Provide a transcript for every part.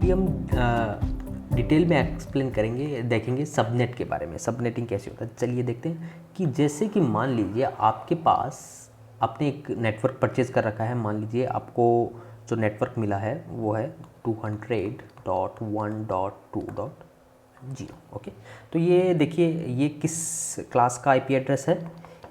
अभी हम डिटेल में एक्सप्लेन करेंगे, देखेंगे सबनेट के बारे में, सबनेटिंग कैसे होता है। चलिए देखते हैं कि जैसे कि मान लीजिए आपके पास आपने एक नेटवर्क परचेज कर रखा है। मान लीजिए आपको जो नेटवर्क मिला है वो है 200.1.2.0। ओके, तो ये देखिए ये किस क्लास का आईपी एड्रेस है।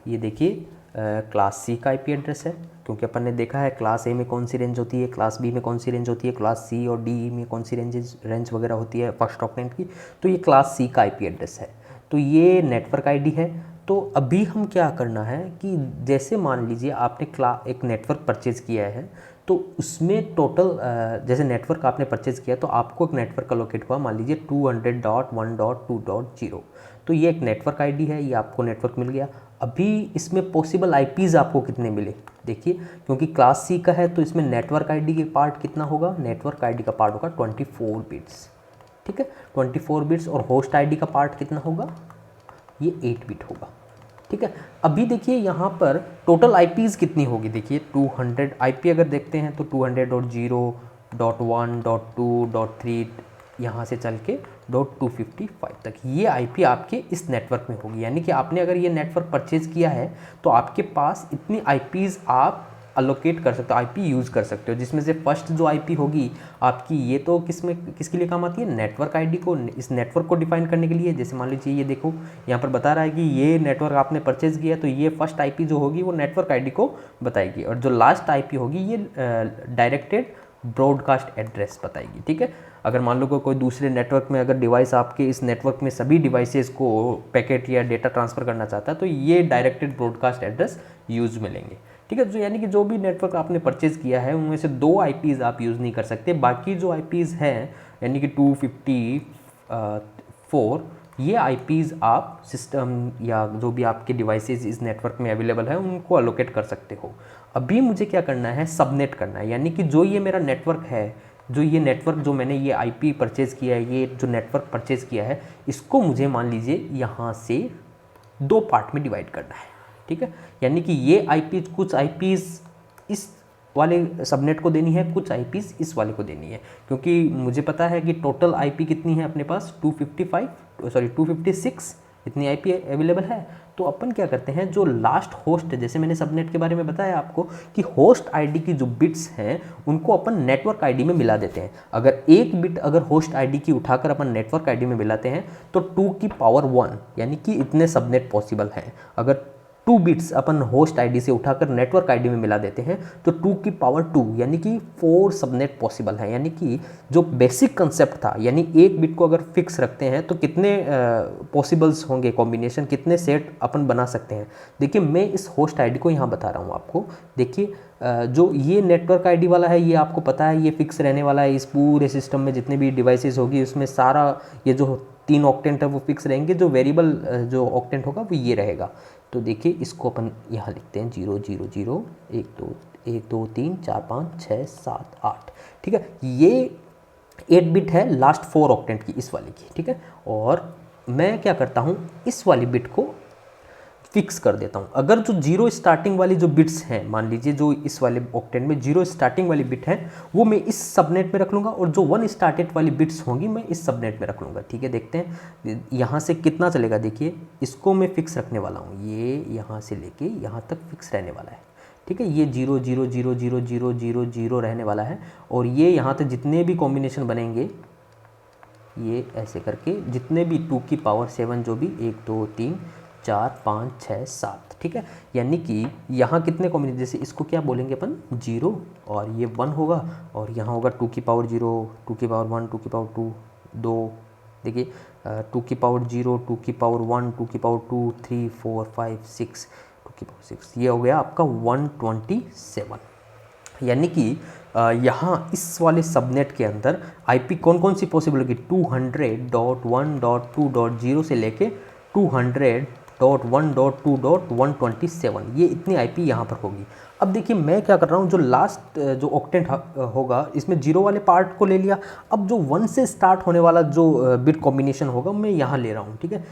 ये देखिए क्लास सी का आईपी एड्रेस है, क्योंकि अपन ने देखा है क्लास ए में कौन सी रेंज होती है, क्लास बी में कौन सी रेंज होती है, क्लास सी और डी में कौन सी रेंज वगैरह होती है फर्स्ट ऑक्टेंट की। तो ये क्लास सी का आईपी एड्रेस है, तो ये नेटवर्क आईडी है। तो अभी हम क्या करना है कि जैसे मान लीजिए आपने एक नेटवर्क परचेज़ किया है, तो उसमें टोटल जैसे नेटवर्क आपने परचेज़ किया तो आपको एक नेटवर्क अलोकेट हुआ, मान लीजिए 200.1.2.0। तो ये एक नेटवर्क आईडी है, ये आपको नेटवर्क मिल गया। अभी इसमें पॉसिबल आईपीज़ आपको कितने मिले देखिए, क्योंकि क्लास सी का है तो इसमें नेटवर्क आईडी के पार्ट कितना होगा, नेटवर्क आईडी का पार्ट होगा 24 बिट्स। ठीक है, 24 बिट्स। और होस्ट आईडी का पार्ट कितना होगा, ये 8 बिट होगा। ठीक है, अभी देखिए यहाँ पर टोटल आईपीज़ कितनी होगी, देखिए 200 आईपी अगर देखते हैं तो 200.0.1.2.3 यहाँ से चल के .255 तक ये आईपी आपके इस नेटवर्क में होगी। यानी कि आपने अगर ये नेटवर्क परचेज़ किया है तो आपके पास इतनी आईपीज़ आप अलोकेट कर सकते हो, आईपी यूज़ कर सकते हो, जिसमें से फर्स्ट जो आईपी होगी आपकी, ये तो किसके लिए काम आती है, नेटवर्क आईडी को, इस नेटवर्क को डिफाइन करने के लिए। जैसे मान लीजिए ये देखो यहाँ पर बता रहा है कि ये नेटवर्क आपने परचेज़ किया, तो ये फर्स्ट आईपी जो होगी वो नेटवर्क आईडी को बताएगी, और जो लास्ट आईपी होगी ये डायरेक्टेड ब्रॉडकास्ट एड्रेस बताएगी। ठीक है, अगर मान लो कोई दूसरे नेटवर्क में अगर डिवाइस आपके इस नेटवर्क में सभी डिवाइसेस को पैकेट या डेटा ट्रांसफ़र करना चाहता है तो ये डायरेक्टेड ब्रॉडकास्ट एड्रेस यूज़ मिलेंगे। ठीक है, तो यानी कि जो भी नेटवर्क आपने परचेज़ किया है उनमें से 2 आईपीज़ आप यूज़ नहीं कर सकते, बाकी जो आईपीज़ हैं यानी कि 254 ये आईपीज़ आप सिस्टम या जो भी आपके डिवाइसेस इस नेटवर्क में अवेलेबल है उनको अलोकेट कर सकते हो। अभी मुझे क्या करना है, सबनेट करना है। यानी कि जो ये मेरा नेटवर्क है, जो ये नेटवर्क जो मैंने ये आईपी परचेज़ किया है, ये जो नेटवर्क परचेज़ किया है, इसको मुझे मान लीजिए यहाँ से 2 पार्ट में डिवाइड करना है। ठीक है, यानी कि ये आईपीज़, कुछ आईपीज़ इस वाले सबनेट को देनी है, कुछ आईपीज़ इस वाले को देनी है, क्योंकि मुझे पता है कि टोटल आईपी कितनी है अपने पास 256 इतनी आईपी अवेलेबल है। तो अपन क्या करते हैं, जो लास्ट होस्ट है, जैसे मैंने सबनेट के बारे में बताया आपको कि होस्ट आईडी की जो बिट्स हैं उनको अपन नेटवर्क आईडी में मिला देते हैं। अगर एक बिट अगर होस्ट आईडी की उठाकर अपन नेटवर्क आईडी में मिलाते हैं तो 2 की पावर 1 यानी कि इतने सबनेट पॉसिबल हैं। अगर 2 बिट्स अपन होस्ट आईडी से उठाकर नेटवर्क आईडी में मिला देते हैं तो 2 की पावर 2 यानी कि 4 सबनेट पॉसिबल है। यानी कि जो बेसिक कंसेप्ट था, यानी एक बिट को अगर फिक्स रखते हैं तो कितने पॉसिबल्स होंगे, कॉम्बिनेशन कितने सेट अपन बना सकते हैं। देखिए मैं इस होस्ट आईडी को यहाँ बता रहा हूँ आपको। देखिए जो ये नेटवर्क आईडी वाला है ये आपको पता है ये फिक्स रहने वाला है, इस पूरे सिस्टम में जितने भी डिवाइसेस होगी उसमें सारा ये जो 3 ऑक्टेंट है वो फिक्स रहेंगे, जो वेरिएबल जो ऑक्टेंट होगा वो ये रहेगा। तो देखिए इसको अपन यहाँ लिखते हैं 0 0 0 1 2 3 4 5 6 7 8। ठीक है, ये 8 बिट है लास्ट 4 ऑक्टेंट की, इस वाले की। ठीक है, और मैं क्या करता हूँ, इस वाली बिट को फिक्स कर देता हूँ। अगर जो 0 स्टार्टिंग वाली जो बिट्स हैं, मान लीजिए जो इस वाले ऑक्टेंट में 0 स्टार्टिंग वाली बिट है वो मैं इस सबनेट में रख लूँगा, और जो 1 स्टार्टेड वाली बिट्स होंगी मैं इस सबनेट में रख लूँगा। ठीक है, देखते हैं यहाँ से कितना चलेगा। देखिए इसको मैं फिक्स रखने वाला हूँ, ये यहाँ से लेके यहाँ तक फिक्स रहने वाला है। ठीक है, ये 0 0 0 0 0 0 0 रहने वाला है, और ये यहाँ तक जितने भी कॉम्बिनेशन बनेंगे ये ऐसे करके जितने भी 2 की पावर 7 जो भी 1 2 3 4 5 6 7। ठीक है, यानी कि यहाँ कितने कॉम्बिनेशन, जैसे इसको क्या बोलेंगे अपन 0 और ये 1 होगा, और यहाँ होगा 2 की पावर 0 2 की पावर 1 2 की पावर 2 2। देखिए 2 की पावर 0 2 की पावर 1 2 की पावर 2 3 4 5 6 2 की पावर 6, ये हो गया आपका 127। यानी कि यहाँ इस वाले सबनेट के अंदर आईपी कौन कौन सी पॉसिबल होगी, 200.1.2.0 से लेके 200.1.2.127, ये इतनी आईपी यहाँ पर होगी। अब देखिए मैं क्या कर रहा हूँ, जो लास्ट जो ऑक्टेंट होगा इसमें 0 वाले पार्ट को ले लिया, अब जो 1 से स्टार्ट होने वाला जो बिट कॉम्बिनेशन होगा मैं यहाँ ले रहा हूँ। ठीक है,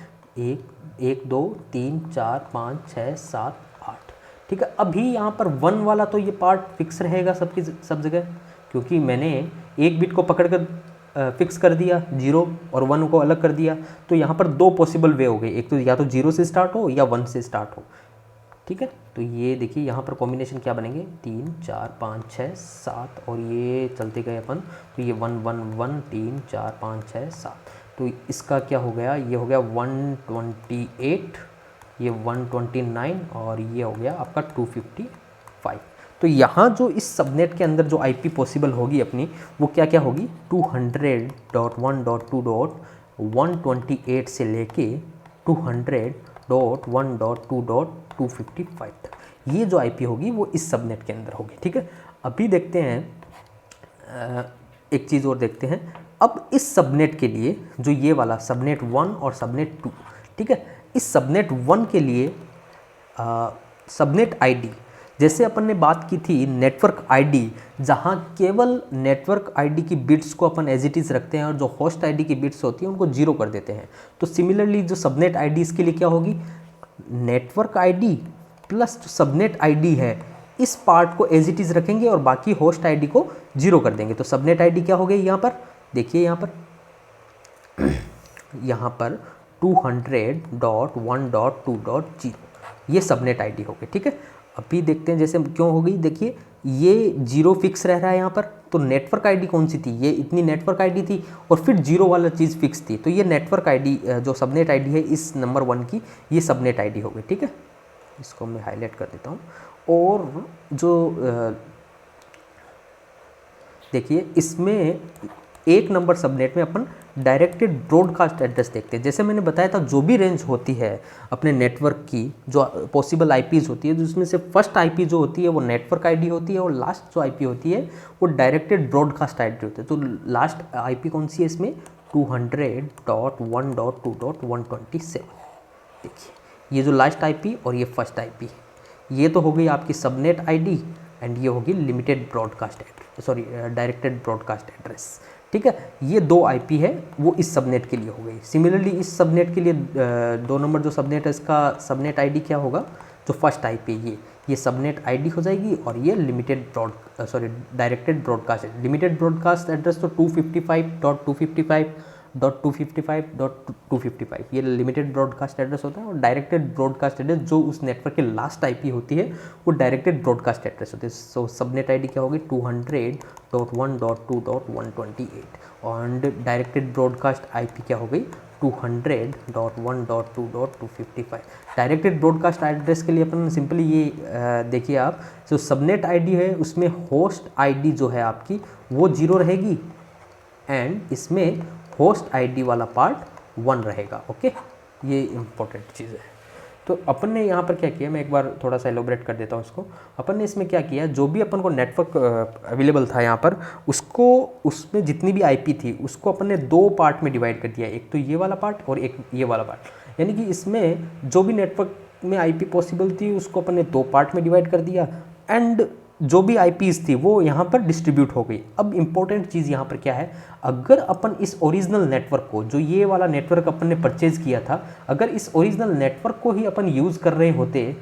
1 2 3 4 5 6 7 8। ठीक है, अभी यहाँ पर 1 वाला तो ये पार्ट फिक्स रहेगा सब जगह, क्योंकि मैंने एक बिट को पकड़कर फिक्स कर दिया, 0 और 1 को अलग कर दिया, तो यहाँ पर दो पॉसिबल वे हो गए, एक तो या तो 0 से स्टार्ट हो या 1 से स्टार्ट हो। ठीक है, तो ये देखिए यहाँ पर कॉम्बिनेशन क्या बनेंगे, 3 4 5 6 7 और ये चलते गए अपन, तो ये 1 1 1 3 4 5 6 7, तो इसका क्या हो गया, ये हो गया 128, ये 129 और ये हो गया आपका 255। तो यहाँ जो इस सबनेट के अंदर जो आईपी पॉसिबल होगी अपनी, वो क्या क्या होगी, 200.1.2.128 से लेके 200.1.2.255 तक, ये जो आईपी होगी वो इस सबनेट के अंदर होगी। ठीक है, अभी देखते हैं एक चीज़ और देखते हैं। अब इस सबनेट के लिए जो ये वाला सबनेट 1 और सबनेट 2, ठीक है, इस सबनेट 1 के लिए सबनेट आईडी, जैसे अपन ने बात की थी नेटवर्क आईडी, जहां केवल नेटवर्क आईडी की बिट्स को अपन एज इट इज़ रखते हैं और जो होस्ट आईडी की बिट्स होती हैं उनको 0 कर देते हैं। तो सिमिलरली जो सबनेट आईडी इसके लिए क्या होगी, नेटवर्क आईडी प्लस जो सबनेट आईडी है इस पार्ट को एज इट इज़ रखेंगे और बाकी होस्ट आईडी को 0 कर देंगे। तो सबनेट आईडी क्या हो गई, यहाँ पर देखिए, यहाँ पर 200.1.2.0 ये सबनेट आईडी हो गई। ठीक है, अभी देखते हैं जैसे क्यों हो गई, देखिए ये 0 फिक्स रह रहा है यहाँ पर, तो नेटवर्क आईडी कौन सी थी, ये इतनी नेटवर्क आईडी थी और फिर 0 वाला चीज़ फिक्स थी, तो ये नेटवर्क आईडी जो सबनेट आईडी है इस नंबर 1 की, ये सबनेट आईडी हो गई। ठीक है, इसको मैं हाईलाइट कर देता हूँ। और जो देखिए इसमें एक नंबर सबनेट में अपन डायरेक्टेड ब्रॉडकास्ट एड्रेस देखते हैं। जैसे मैंने बताया था, जो भी रेंज होती है अपने नेटवर्क की, जो पॉसिबल आईपीज़ होती है, जिसमें से फर्स्ट आईपी जो होती है वो नेटवर्क आईडी होती है और लास्ट जो आईपी होती है वो डायरेक्टेड ब्रॉडकास्ट आईडी होती है। तो लास्ट आईपी कौन सी है इसमें, 200.1.2.127। देखिए ये जो लास्ट आईपी और ये फर्स्ट आईपी, ये तो हो गई आपकी सबनेट आईडी एंड ये होगी limited broadcast address, sorry directed broadcast address. ठीक है, ये 2 आईपी है वो इस सबनेट के लिए हो गई। सिमिलरली इस सबनेट के लिए 2 नंबर जो सबनेट है इसका सबनेट आईडी क्या होगा, जो फर्स्ट आईपी ये सबनेट आईडी हो जाएगी और ये limited directed broadcast, limited broadcast address तो 255.255.255.255 ये लिमिटेड ब्रॉडकास्ट एड्रेस होता है। और डायरेक्टेड ब्रॉडकास्ट एड्रेस जो उस नेटवर्क की लास्ट आईपी होती है वो डायरेक्टेड ब्रॉडकास्ट एड्रेस होती है। सो सबनेट आईडी क्या होगी, 200.1.2.128 और डायरेक्टेड ब्रॉडकास्ट आईपी क्या हो गई, 200.1.2.255। डायरेक्टेड ब्रॉडकास्ट एड्रेस के लिए अपन सिंपली ये देखिए आप, जो सबनेट आईडी है उसमें होस्ट आईडी जो है आपकी वो 0 रहेगी एंड इसमें होस्ट आईडी वाला पार्ट 1 रहेगा। ओके, ये इंपॉर्टेंट चीज़ है। तो अपन ने यहाँ पर क्या किया, मैं एक बार थोड़ा सा एलोबरेट कर देता हूँ इसको। अपन ने इसमें क्या किया, जो भी अपन को नेटवर्क अवेलेबल था यहाँ पर, उसको उसमें जितनी भी आईपी थी उसको अपन ने 2 पार्ट में डिवाइड कर दिया, एक तो ये वाला पार्ट और एक ये वाला पार्ट। यानी कि इसमें जो भी नेटवर्क में आईपी पॉसिबल थी उसको अपन ने 2 पार्ट में डिवाइड कर दिया एंड जो भी आईपीज़ थी वो यहाँ पर डिस्ट्रीब्यूट हो गई। अब इम्पोर्टेंट चीज़ यहाँ पर क्या है, अगर अपन इस ओरिजिनल नेटवर्क को, जो ये वाला नेटवर्क अपन ने परचेज किया था, अगर इस ओरिजिनल नेटवर्क को ही अपन यूज़ कर रहे होते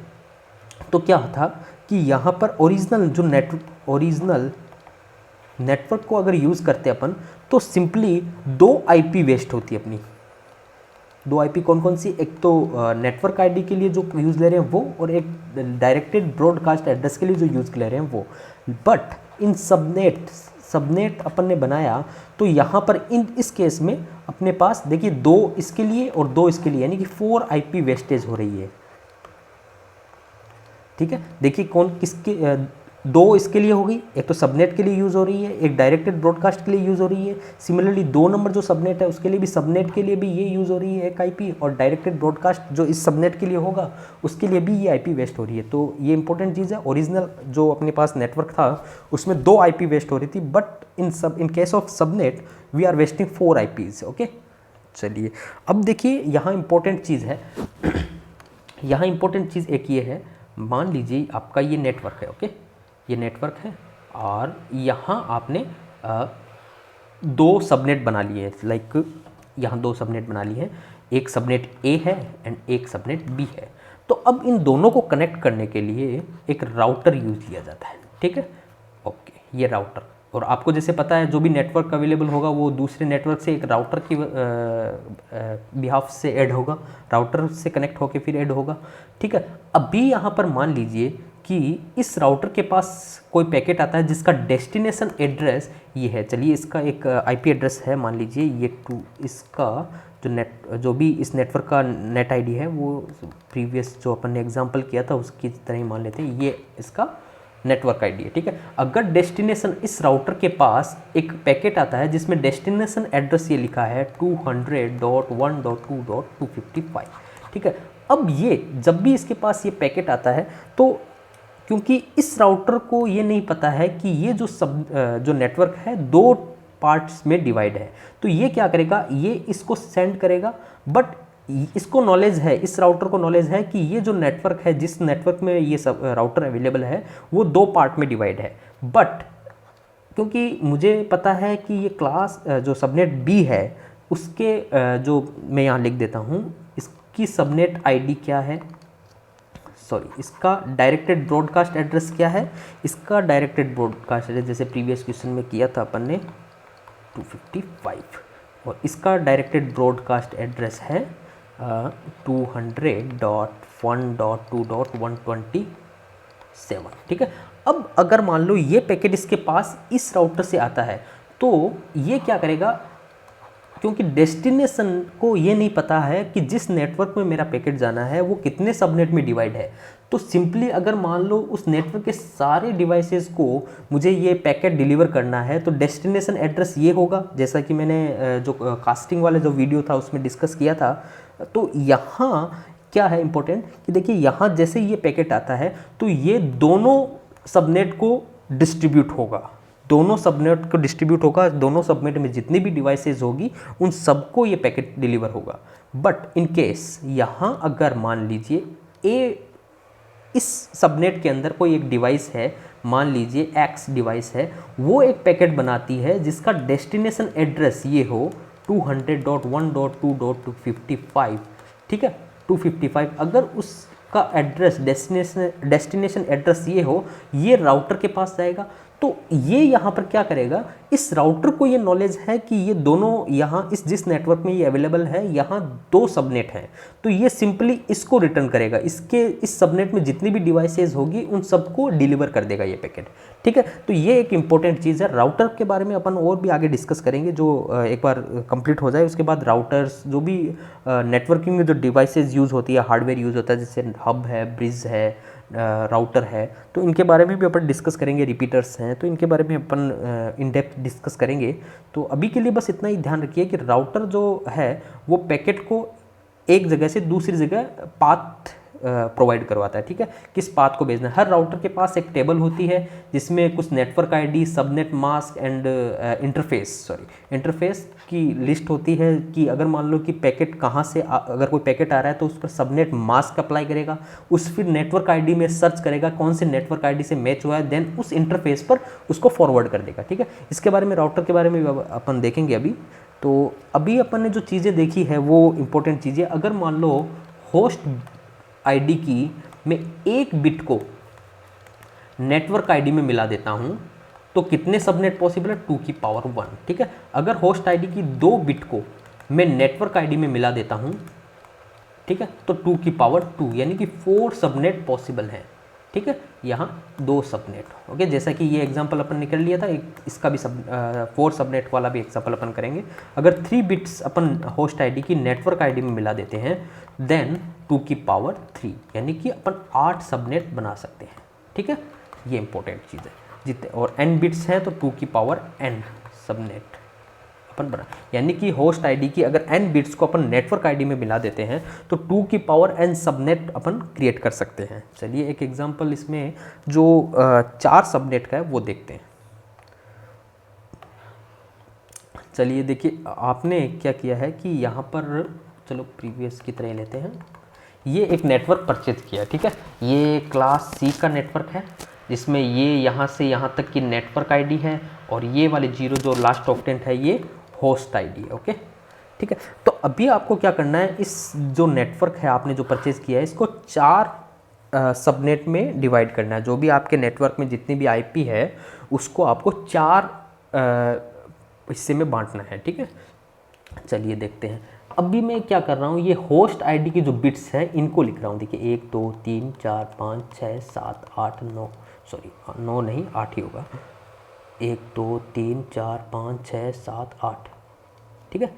तो क्या था कि यहाँ पर ओरिजिनल नेटवर्क को अगर यूज़ करते अपन तो सिंपली 2 आईपी वेस्ट होती अपनी। 2 आईपी कौन कौन सी, एक तो नेटवर्क आईडी के लिए जो यूज़ ले रहे हैं वो, और एक डायरेक्टेड ब्रॉडकास्ट एड्रेस के लिए जो यूज़ ले रहे हैं वो। बट इन सबनेट अपन ने बनाया तो यहाँ पर इस केस में अपने पास देखिए 2 इसके लिए और 2 इसके लिए, यानी कि 4 आईपी वेस्टेज हो रही है। ठीक है, देखिए कौन किसके 2 इसके लिए हो गई, एक तो सबनेट के लिए यूज़ हो रही है, एक डायरेक्टेड ब्रॉडकास्ट के लिए यूज़ हो रही है। सिमिलरली 2 नंबर जो सबनेट है उसके लिए भी, सबनेट के लिए भी ये यूज़ हो रही है एक आईपी, और डायरेक्टेड ब्रॉडकास्ट जो इस सबनेट के लिए होगा उसके लिए भी ये आईपी वेस्ट हो रही है। तो ये इंपॉर्टेंट चीज़ है, ओरिजिनल जो अपने पास नेटवर्क था उसमें 2 आईपी वेस्ट हो रही थी, but in case of subnet we are wasting 4 IPs. Okay, चलिए अब देखिए यहाँ इंपॉर्टेंट चीज़ है, यहाँ इंपॉर्टेंट चीज़ एक ये है, मान लीजिए आपका ये नेटवर्क है। ओके, ये नेटवर्क है और यहाँ आपने 2 सबनेट बना लिए हैं, लाइक यहाँ 2 सबनेट बना लिए हैं, एक सबनेट ए है एंड एक सबनेट बी है। तो अब इन दोनों को कनेक्ट करने के लिए एक राउटर यूज किया जाता है। ठीक है, ओके, ये राउटर और आपको जैसे पता है जो भी नेटवर्क अवेलेबल होगा वो दूसरे नेटवर्क से एक राउटर की बिहाफ से ऐड होगा, राउटर से कनेक्ट होकर फिर ऐड होगा। ठीक है, अभी यहाँ पर मान लीजिए कि इस राउटर के पास कोई पैकेट आता है जिसका डेस्टिनेशन एड्रेस ये है। चलिए इसका एक आईपी एड्रेस है, मान लीजिए ये इसका जो भी इस नेटवर्क का नेट आईडी है वो प्रीवियस जो अपन ने एग्जांपल किया था उसकी तरह ही मान लेते हैं, ये इसका नेटवर्क आईडी है। ठीक है, अगर डेस्टिनेशन इस राउटर के पास एक पैकेट आता है जिसमें डेस्टिनेशन एड्रेस ये लिखा है 200.1.2.255। ठीक है, अब ये जब भी इसके पास ये पैकेट आता है तो क्योंकि इस राउटर को ये नहीं पता है कि ये जो नेटवर्क है दो पार्ट्स में डिवाइड है, तो ये क्या करेगा, ये इसको सेंड करेगा। बट इसको नॉलेज है, इस राउटर को नॉलेज है कि ये जो नेटवर्क है, जिस नेटवर्क में ये सब राउटर अवेलेबल है वो दो पार्ट में डिवाइड है। बट क्योंकि मुझे पता है कि ये क्लास जो सबनेट बी है उसके जो मैं यहाँ लिख देता हूँ, इसकी सबनेट आईडी क्या है, सॉरी इसका डायरेक्टेड ब्रॉडकास्ट एड्रेस क्या है, इसका डायरेक्टेड ब्रॉडकास्ट एड्रेस जैसे प्रीवियस क्वेश्चन में किया था अपन ने 255, और इसका डायरेक्टेड ब्रॉडकास्ट एड्रेस है 200.1.2.127। ठीक है, अब अगर मान लो ये पैकेट इसके पास इस राउटर से आता है तो ये क्या करेगा, क्योंकि डेस्टिनेशन को ये नहीं पता है कि जिस नेटवर्क में मेरा पैकेट जाना है वो कितने सबनेट में डिवाइड है, तो सिंपली अगर मान लो उस नेटवर्क के सारे डिवाइसेस को मुझे ये पैकेट डिलीवर करना है तो डेस्टिनेशन एड्रेस ये होगा, जैसा कि मैंने जो कास्टिंग वाला जो वीडियो था उसमें डिस्कस किया था। तो यहाँ क्या है इंपॉर्टेंट कि देखिए यहाँ जैसे ये पैकेट आता है तो ये दोनों सबनेट को डिस्ट्रीब्यूट होगा, दोनों सबनेट को डिस्ट्रीब्यूट होगा, दोनों सबनेट में जितनी भी डिवाइसेस होगी उन सबको ये पैकेट डिलीवर होगा। बट इन केस यहाँ अगर मान लीजिए इस सबनेट के अंदर कोई एक डिवाइस है, मान लीजिए एक्स डिवाइस है, वो एक पैकेट बनाती है जिसका डेस्टिनेशन एड्रेस ये हो 200.1.2.255। ठीक है, 255 अगर उसका एड्रेस डेस्टिनेशन एड्रेस ये हो, ये राउटर के पास जाएगा। तो ये यहाँ पर क्या करेगा, इस राउटर को ये नॉलेज है कि ये दोनों यहाँ जिस नेटवर्क में ये अवेलेबल है यहाँ दो सबनेट हैं, तो ये सिंपली इसको रिटर्न करेगा, इस सबनेट में जितनी भी डिवाइसेस होगी उन सबको डिलीवर कर देगा ये पैकेट। ठीक है, तो ये एक इंपॉर्टेंट चीज़ है। राउटर के बारे में अपन और भी आगे डिस्कस करेंगे, जो एक बार कंप्लीट हो जाए उसके बाद राउटर्स जो भी नेटवर्किंग में जो डिवाइसेज यूज़ होती है, हार्डवेयर यूज़ होता है, जैसे हब है, ब्रिज है, राउटर है, तो इनके बारे में भी अपन डिस्कस करेंगे। रिपीटर्स हैं तो इनके बारे में अपन इन डेप्थ डिस्कस करेंगे। तो अभी के लिए बस इतना ही ध्यान रखिए कि राउटर जो है वो पैकेट को एक जगह से दूसरी जगह पाथ प्रोवाइड करवाता है। ठीक है, किस पाथ को भेजना है। हर राउटर के पास एक टेबल होती है जिसमें कुछ network ID, subnet mask and interface की लिस्ट होती है कि अगर मान लो कि पैकेट कहाँ से अगर कोई पैकेट आ रहा है तो उस पर सबनेट मास्क अप्लाई करेगा, उस फिर नेटवर्क आईडी में सर्च करेगा कौन से नेटवर्क आईडी से मैच हुआ है, देन उस इंटरफेस पर उसको फॉरवर्ड कर देगा। ठीक है, इसके बारे में राउटर के बारे में अपन देखेंगे अभी। तो अभी अपन ने जो चीज़ें देखी है वो इंपॉर्टेंट चीज़ें, अगर मान लो होस्ट आईडी की मैं एक बिट को नेटवर्क आईडी में मिला देता हूं तो कितने सबनेट पॉसिबल है, 2 की पावर 1। ठीक है, अगर होस्ट आईडी की 2 बिट को मैं नेटवर्क आईडी में मिला देता हूं, ठीक है, तो 2 की पावर 2 यानी कि 4 सबनेट पॉसिबल हैं। ठीक है, यहाँ 2 सबनेट। ओके, जैसा कि ये एग्जांपल अपन निकल लिया था, एक इसका भी 4 सबनेट वाला भी एग्जांपल अपन करेंगे। अगर 3 बिट्स अपन होस्ट आईडी की नेटवर्क आईडी में मिला देते हैं देन 2 की पावर 3 यानी कि अपन 8 सबनेट बना सकते हैं। ठीक है, ये इंपॉर्टेंट चीज़ है। जितने और n बिट्स हैं तो 2 की पावर n सबनेट अपन बना, यानी कि होस्ट आईडी की अगर n बिट्स को अपन नेटवर्क आईडी में मिला देते हैं तो 2 की पावर n सबनेट अपन क्रिएट कर सकते हैं। चलिए एक एग्जांपल इसमें जो 4 सबनेट का है वो देखते हैं। चलिए देखिए, आपने क्या किया है कि यहाँ पर चलो प्रीवियस की तरह लेते हैं, ये एक नेटवर्क परचेज किया। ठीक है, ये क्लास C का नेटवर्क है जिसमें ये यहाँ से यहाँ तक की नेटवर्क आईडी है और ये वाले 0 जो लास्ट ऑक्टेंट है ये होस्ट आईडी है। ओके, ठीक है, तो अभी आपको क्या करना है, इस जो नेटवर्क है आपने जो परचेज किया है इसको 4 सबनेट में डिवाइड करना है। जो भी आपके नेटवर्क में जितनी भी आईपी है उसको आपको 4 हिस्से में बांटना है। ठीक है, चलिए देखते हैं। अभी मैं क्या कर रहा हूँ, ये होस्ट आईडी की जो बिट्स है इनको लिख रहा हूँ। देखिए 1 2 3 4 5 6 7 8 9, सॉरी 9 नहीं 8 ही होगा, 1 2 3 4 5 6 7 8। ठीक है,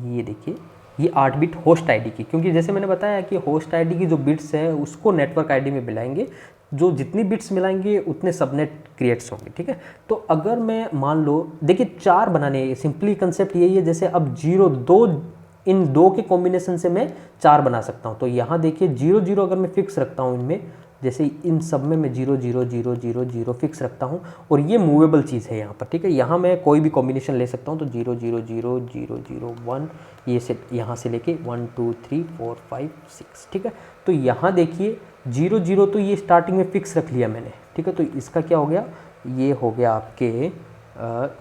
ये देखिए ये 8 बिट होस्ट आईडी की, क्योंकि जैसे मैंने बताया कि होस्ट आईडी की जो बिट्स है उसको नेटवर्क आईडी में मिलाएंगे, जो जितनी बिट्स मिलाएंगे उतने सबनेट क्रिएट्स होंगे। ठीक है, तो अगर मैं मान लो, देखिए 4 बनाने, सिंपली कंसेप्ट यही है, जैसे अब 0 2, इन 2 के कॉम्बिनेशन से मैं 4 बना सकता हूँ। तो यहाँ देखिए 0 0 अगर मैं फिक्स रखता हूँ इनमें, जैसे इन सब में मैं 0 0 0 0 0 फिक्स रखता हूँ, और ये मूवेबल चीज़ है यहाँ पर। ठीक है, यहाँ मैं कोई भी कॉम्बिनेशन ले सकता हूँ, तो 0 0 0 0 0 1, ये से यहाँ से लेके 1 2 3 4 5 6। ठीक है, तो यहाँ देखिए 0 0 तो ये स्टार्टिंग में फिक्स रख लिया मैंने। ठीक है, तो इसका क्या हो गया, ये हो गया आपके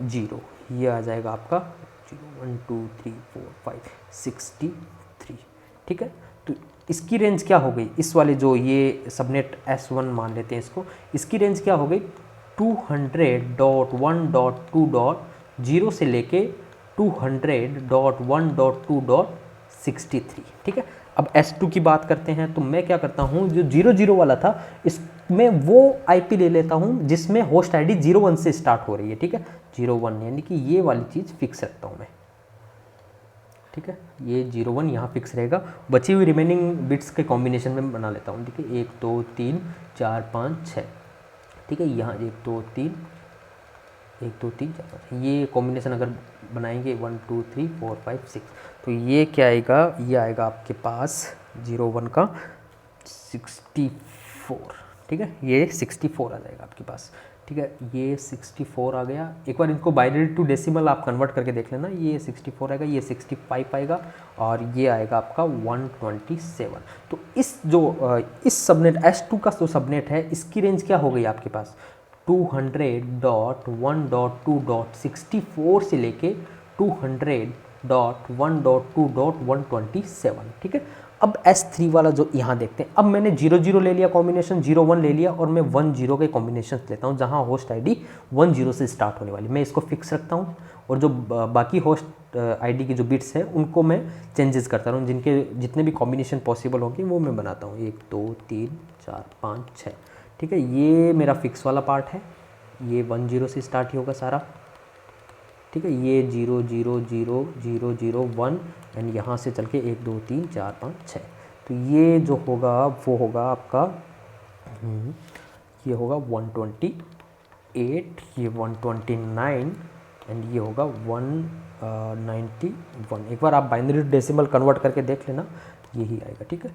0, ये आ जाएगा आपका 0 1 2 3 4 5 63। ठीक है, तो इसकी रेंज क्या हो गई, इस वाले जो ये सबनेट S1 मान लेते हैं इसको, इसकी रेंज क्या हो गई 200.1.2.0 से लेके 200.1.2.63। ठीक है, अब S2 की बात करते हैं, तो मैं क्या करता हूँ, जो 0 0 वाला था इसमें वो IP ले लेता हूँ जिसमें होस्ट आईडी 01 से स्टार्ट हो रही है। ठीक है, 01 यानी कि ये वाली चीज़ फिक्स रखता हूँ मैं। ठीक है, ये 01 यहाँ फिक्स रहेगा, बची हुई रिमेनिंग बिट्स के कॉम्बिनेशन में बना लेता हूँ। देखिए 1 2 3 4 5 6। ठीक है, यहाँ 1 2 3 1 2 3 4 5, ये कॉम्बिनेशन अगर बनाएंगे 1 2 3 4 5 6, तो ये क्या आएगा, ये आएगा आपके पास 01 का 64। ठीक है, ये 64 आ जाएगा आपके पास। ठीक है, ये 64 आ गया। एक बार इनको बाइनरी टू डेसिमल आप कन्वर्ट करके देख लेना, ये 64 आएगा, ये 65 आएगा, और ये आएगा आपका 127। तो इस जो इस सबनेट S2 का जो सबनेट है, इसकी रेंज क्या हो गई आपके पास 200.1.2.64 से लेके 200.1.2.127। ठीक है, अब S3 वाला जो यहाँ देखते हैं, अब मैंने 0 0 ले लिया कॉम्बिनेशन, 0 1 ले लिया, और मैं 1 0 के कॉम्बिनेशन लेता हूँ जहाँ होस्ट आईडी 1 0 से स्टार्ट होने वाली, मैं इसको फिक्स रखता हूँ, और जो बाकी होस्ट आईडी की जो बिट्स हैं उनको मैं चेंजेस करता रहूँ, जिनके जितने भी कॉम्बिनेशन पॉसिबल होंगे वो मैं बनाता हूँ, 1 2 3 4 5 6। ठीक है, ये मेरा फिक्स वाला पार्ट है, ये 1 0 से स्टार्ट ही होगा सारा। ठीक है, ये 0 0 0 0 0 1, एंड यहाँ से चल के 1 2 3 4 5 6। तो ये जो होगा वो होगा आपका ये होगा 128, ये 129, एंड ये होगा 191। एक बार आप बाइनरी डेसिमल कन्वर्ट करके देख लेना, यही आएगा। ठीक है,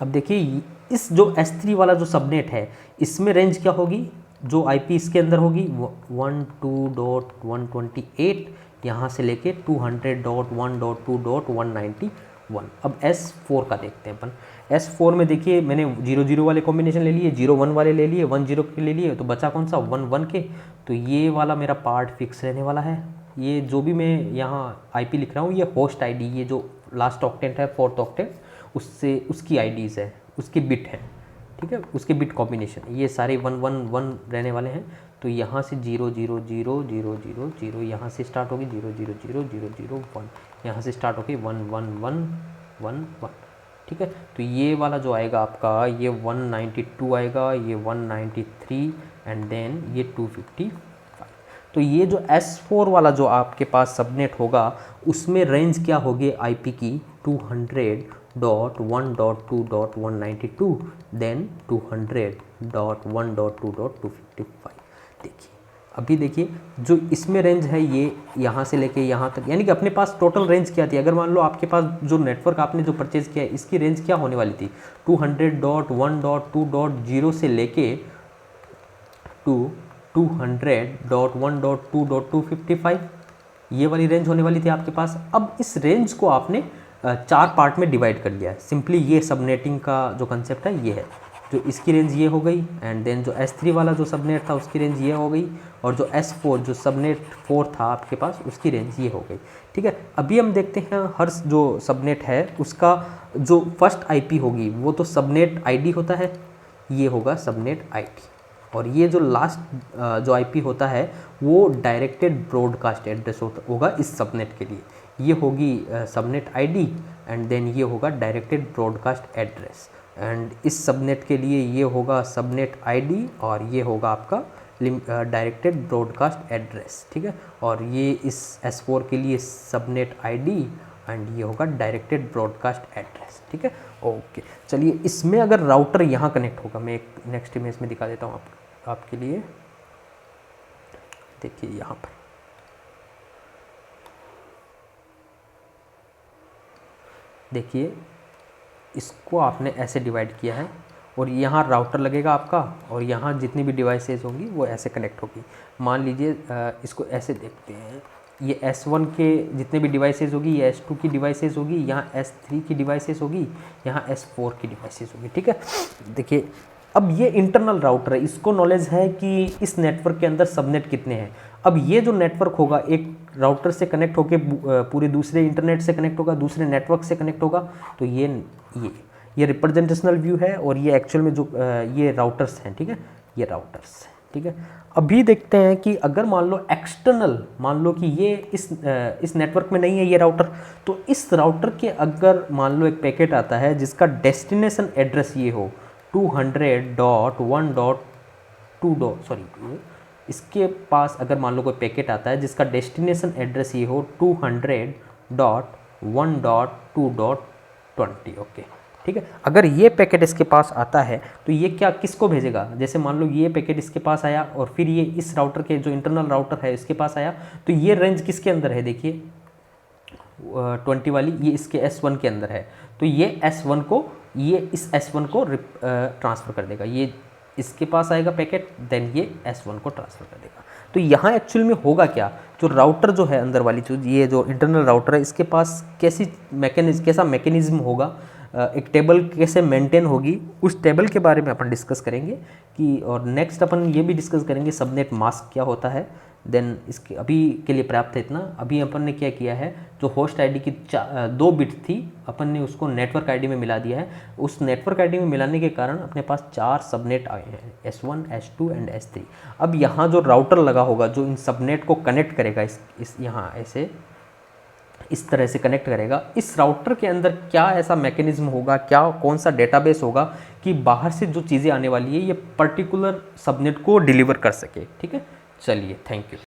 अब देखिए इस जो S3 वाला जो सबनेट है, इसमें रेंज क्या होगी, जो IP इसके अंदर होगी 12.128, यहाँ से लेके 200.1.2.191। अब S4 का देखते हैं अपन। S4 में देखिए मैंने 0 0 वाले कॉम्बिनेशन ले लिए, 0 1 वाले ले लिए, 1 0 के ले लिए, तो बचा कौन सा 1 1 के। तो ये वाला मेरा पार्ट फिक्स रहने वाला है। ये जो भी मैं यहाँ IP लिख रहा हूँ, ये होस्ट ID, ये जो लास्ट ऑक्टेंट है 4th ऑक्टेंट, उससे उसकी IDs है, उसकी बिट है। ठीक है, उसके बिट कॉम्बिनेशन ये सारे 1 1 1 रहने वाले हैं। तो यहाँ से 0 0 0 0 0 0, यहाँ से स्टार्ट होगी 0 0 0 0 0 1, यहाँ से स्टार्ट होगी 1 1 1 1 1। ठीक है, तो ये वाला जो आएगा आपका, ये 192 आएगा, ये 193, एंड देन ये 255। तो ये जो S4 वाला जो आपके पास सबनेट होगा, उसमें रेंज क्या होगी IP की 200.1.2.192, देन 200.1.2.255। देखिए अभी देखिए जो इसमें रेंज है, ये यहाँ से लेके यहाँ तक, यानी कि अपने पास टोटल रेंज क्या थी। अगर मान लो आपके पास जो नेटवर्क आपने जो परचेज किया है, इसकी रेंज क्या होने वाली थी 200.1.2.0 से लेके 200.1.2.255, ये वाली रेंज होने वाली थी आपके पास। अब इस रेंज को आपने 4 पार्ट में डिवाइड कर लिया है। सिंपली ये सबनेटिंग का जो कंसेप्ट है ये है, जो इसकी रेंज ये हो गई, एंड देन जो S3 वाला जो सबनेट था उसकी रेंज ये हो गई, और जो S4 जो सबनेट 4 था आपके पास उसकी रेंज ये हो गई। ठीक है, अभी हम देखते हैं हर जो सबनेट है उसका जो फर्स्ट IP होगी वो तो सबनेट ID होता है, ये होगा सबनेट ID। और ये जो लास्ट जो आईपी होता है वो डायरेक्टेड ब्रॉडकास्ट एड्रेस होगा इस सबनेट के लिए। ये होगी सबनेट आईडी एंड देन ये होगा डायरेक्टेड ब्रॉडकास्ट एड्रेस, एंड इस सबनेट के लिए ये होगा सबनेट आईडी और ये होगा आपका डायरेक्टेड ब्रॉडकास्ट एड्रेस, ठीक है। और ये इस S4 के लिए सबनेट आईडी एंड ये होगा डायरेक्टेड ब्रॉडकास्ट एड्रेस, ठीक है। ओके, चलिए इसमें अगर राउटर यहाँ कनेक्ट होगा, मैं एक नेक्स्ट इमेज में दिखा देता हूँ आपके लिए। देखिए यहाँ पर देखिए, इसको आपने ऐसे डिवाइड किया है और यहाँ राउटर लगेगा आपका और यहाँ जितनी भी डिवाइसेज होंगी वो ऐसे कनेक्ट होगी। मान लीजिए इसको ऐसे देखते हैं, ये S1 के जितने भी डिवाइसेज होगी, ये S2 की डिवाइसेज होगी, यहाँ S3 की डिवाइसेज होगी, यहाँ S4 की डिवाइसेज होगी, ठीक है। देखिए अब ये इंटरनल राउटर है, इसको नॉलेज है कि इस नेटवर्क के अंदर सबनेट कितने हैं। अब ये जो नेटवर्क होगा एक राउटर से कनेक्ट होके पूरे दूसरे इंटरनेट से कनेक्ट होगा, दूसरे नेटवर्क से कनेक्ट होगा, तो ये रिप्रेजेंटेशनल व्यू है और ये एक्चुअल में जो ये राउटर्स हैं, ठीक है, ये राउटर्स हैं, ठीक है। अभी देखते हैं कि अगर मान लो एक्सटर्नल, मान लो कि ये इस नेटवर्क में नहीं है ये राउटर, तो इस राउटर के अगर मान लो एक पैकेट आता है जिसका डेस्टिनेशन एड्रेस ये हो 200.1.2. इसके पास अगर मान लो कोई पैकेट आता है जिसका डेस्टिनेशन एड्रेस ये हो 200.1.2.20, ओके, ठीक है। अगर ये पैकेट इसके पास आता है तो ये क्या किसको भेजेगा, जैसे मान लो ये पैकेट इसके पास आया और फिर ये इस राउटर के जो इंटरनल राउटर है इसके पास आया, तो ये रेंज किसके अंदर है, देखिए 20 वाली, ये इसके S1 के अंदर है, तो ये S1 को ये इस S1 को ट्रांसफ़र कर देगा, ये इसके पास आएगा पैकेट, देन ये S1 को ट्रांसफ़र कर देगा। तो यहाँ एक्चुअल में होगा क्या, जो राउटर जो है अंदर वाली चीज़, ये जो इंटरनल राउटर है इसके पास कैसा मैकेनिज्म होगा, एक टेबल कैसे मेंटेन होगी, उस टेबल के बारे में अपन डिस्कस करेंगे कि, और नेक्स्ट अपन ये भी डिस्कस करेंगे सबनेट मास्क क्या होता है। देन इसके अभी के लिए पर्याप्त है इतना। अभी अपन ने क्या किया है, जो होस्ट आईडी की 2 बिट थी अपन ने उसको नेटवर्क आईडी में मिला दिया है। उस नेटवर्क आईडी में मिलाने के कारण अपने पास 4 सबनेट आए हैं, S1, S2 एंड S3। अब यहाँ जो राउटर लगा होगा जो इन सबनेट को कनेक्ट करेगा, इस यहाँ ऐसे इस तरह से कनेक्ट करेगा, इस राउटर के अंदर क्या ऐसा मैकेनिज्म होगा, क्या कौन सा डेटाबेस होगा कि बाहर से जो चीज़ें आने वाली है ये पर्टिकुलर सबनेट को डिलीवर कर सके, ठीक है। चलिए, थैंक यू।